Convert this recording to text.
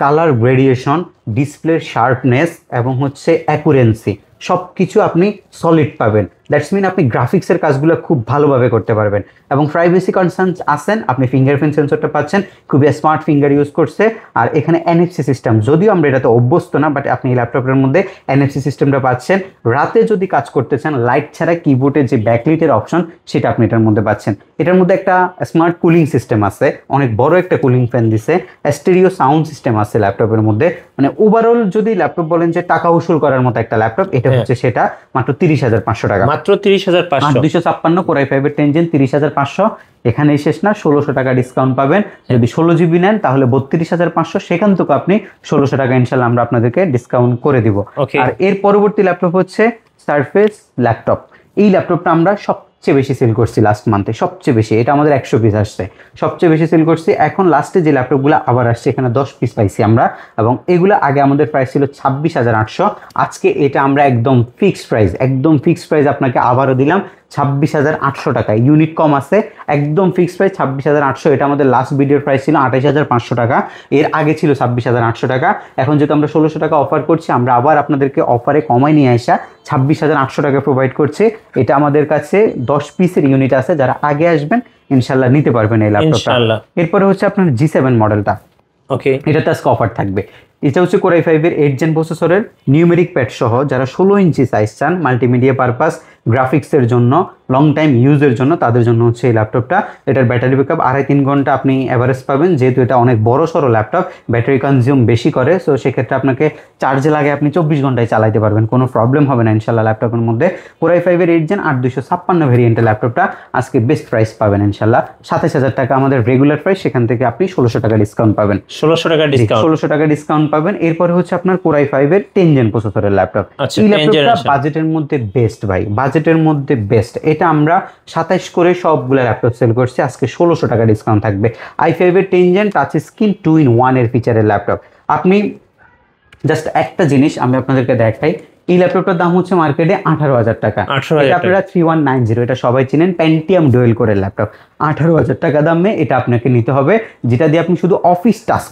Colour গ্রেডিয়েশন, ডিসপ্লের sharpness এবং হচ্ছে অ্যাকুরেন্সি সব কিছু আপনি সলিড পাবেন। দ্যাটস মিন আপনি গ্রাফিক্সের কাজগুলো খুব ভালোভাবে করতে পারবেন। এবং প্রাইভেসি কনসার্ন আসেন, আপনি ফিঙ্গারপ্রিন্ট সেন্সরটা পাচ্ছেন, খুবই স্মার্ট ফিঙ্গার ইউজ করছে। আর এখানে এনএফসি সিস্টেম, যদিও আমরা এটাতে অভ্যস্ত না, বাট আপনি এই ল্যাপটপের মধ্যে এনএফসি সিস্টেমটা পাচ্ছেন। রাতে যদি কাজ করতে চান, লাইট ছাড়া কিবোর্ডের যে ব্যাকলাইটের অপশন সেটা আপনি এটার মধ্যে পাচ্ছেন। এটার মধ্যে একটা স্মার্ট কুলিং সিস্টেম আছে, অনেক বড় একটা কুলিং ফ্যান দিছে, স্টেরিও সাউন্ড সিস্টেম আছে ল্যাপটপের মধ্যে। মানে ওভারঅল যদি ল্যাপটপ বলেন যে টাকা উসুল করার মতো একটা ল্যাপটপ, এটা হচ্ছে সেটা। মাত্র 30,500 টাকা, মাত্র 30,500। 256 কোর i5 এর 10 জেন 30,500। এখানেই শেষ না, 1600 টাকা ডিসকাউন্ট পাবেন। যদি 16 জিবি নেন তাহলে 32,500, সেখান থেকে আপনি 1600 টাকা ইনশাল্লাহ আমরা আপনাদেরকে ডিসকাউন্ট করে দিব। আর এর পরবর্তী ল্যাপটপ হচ্ছে সারফেস ল্যাপটপ। এই ল্যাপটপটা আমরা সবচেয়ে বেশি সেল করছি লাস্ট মান্থে, সবচেয়ে বেশি। এটা আমাদের 100 পিস আসছে, সবচেয়ে বেশি সেল করছি। এখন লাস্টে যে ল্যাপটপগুলো আবার আসছে, এখানে 10 পিস পাইছি আমরা। এবং এগুলো আগে আমাদের প্রাইস ছিল 26,800, আজকে এটা আমরা একদম ফিক্সড প্রাইস, একদম ফিক্সড প্রাইস আপনাকে আবারও দিলাম 26,800 টাকা। ইউনিট কম আছে, একদম ফিক্সড প্রাইস 26,800। এটা আমাদের লাস্ট ভিডিওর প্রাইস ছিল 28,500 টাকা, এর আগে ছিল 26,800 টাকা। এখন যেহেতু আমরা 1600 টাকা অফার করছি, আমরা আবার আপনাদেরকে অফারে কমাই নিয়ে আসা 26,800 টাকা প্রোভাইড করছি। এটা আমাদের কাছে 10 পিসের ইউনিট আছে, যারা আগে আসবেন ইনশাল্লাহ নিতে পারবেন এই ল্যাপটপটা। এরপরে হচ্ছে আপনার G7 মডেলটা, ওকে, এটাতে আজকে অফার থাকবে। এটা হচ্ছে কোর i5 এর 8 জেন প্রসেসরের নিউমেরিক প্যাড সহ, যারা 16 ইঞ্চি সাইজ চান মাল্টিমিডিয়া পারপাস, গ্রাফিক্সের জন্য, লং টাইম ইউজের জন্য, তাদের জন্য হচ্ছে এই ল্যাপটপটা। এটার ব্যাটারি ব্যাকআপ 2.5-3 ঘন্টা আপনি অ্যাভারেজ পাবেন। যেহেতু এটা অনেক বড় সড়ো ল্যাপটপ, ব্যাটারি কনজিউম বেশি করে, সো সেক্ষেত্রে আপনাকে চার্জে লাগে আপনি 24 ঘন্টায় চালাইতে পারবেন, কোনো প্রবলেম হবে না ইনশাল্লাহ ল্যাপটপের মধ্যে। কোর i5 এর 8 জেন 8256 ভেরিয়েন্টের ল্যাপটপটা আজকে বেস্ট প্রাইস পাবেন ইনশাল্লাহ। 27,000 টাকা আমাদের রেগুলার প্রাইস, সেখান থেকে আপনি 1600 টাকা ডিসকাউন্ট পাবেন। 1600 টাকা ডিসকাউন্ট পাবেন। এরপরে হচ্ছে আপনার কোর i5 এর 10 জেন প্রসেসরের ল্যাপটপ। এই ল্যাপটপটা বাজেটের মধ্যে বেস্ট ভাই, বাজেটের মধ্যে বেস্ট। এটা আমরা 27 করে সবগুলো ল্যাপটপ সেল করছি, আজকে 1600 টাকা ডিসকাউন্ট থাকবে। i5 এর 10 জেন টাচ স্ক্রিন 2-in-1 এর ফিচারের ল্যাপটপ। আপনি জাস্ট একটা জিনিস আমি আপনাদেরকে দেখাই, এই ল্যাপটপটার দাম হচ্ছে মার্কেটে 18,000 টাকা। এটা আপনারা 3190, এটা সবাই চিনেন, পেন্টিয়াম ডুয়েল কোরের ল্যাপটপ। 18,000 টাকা দামে এটা আপনাকে নিতে হবে, যেটা দিয়ে আপনি শুধু অফিস টাস্ক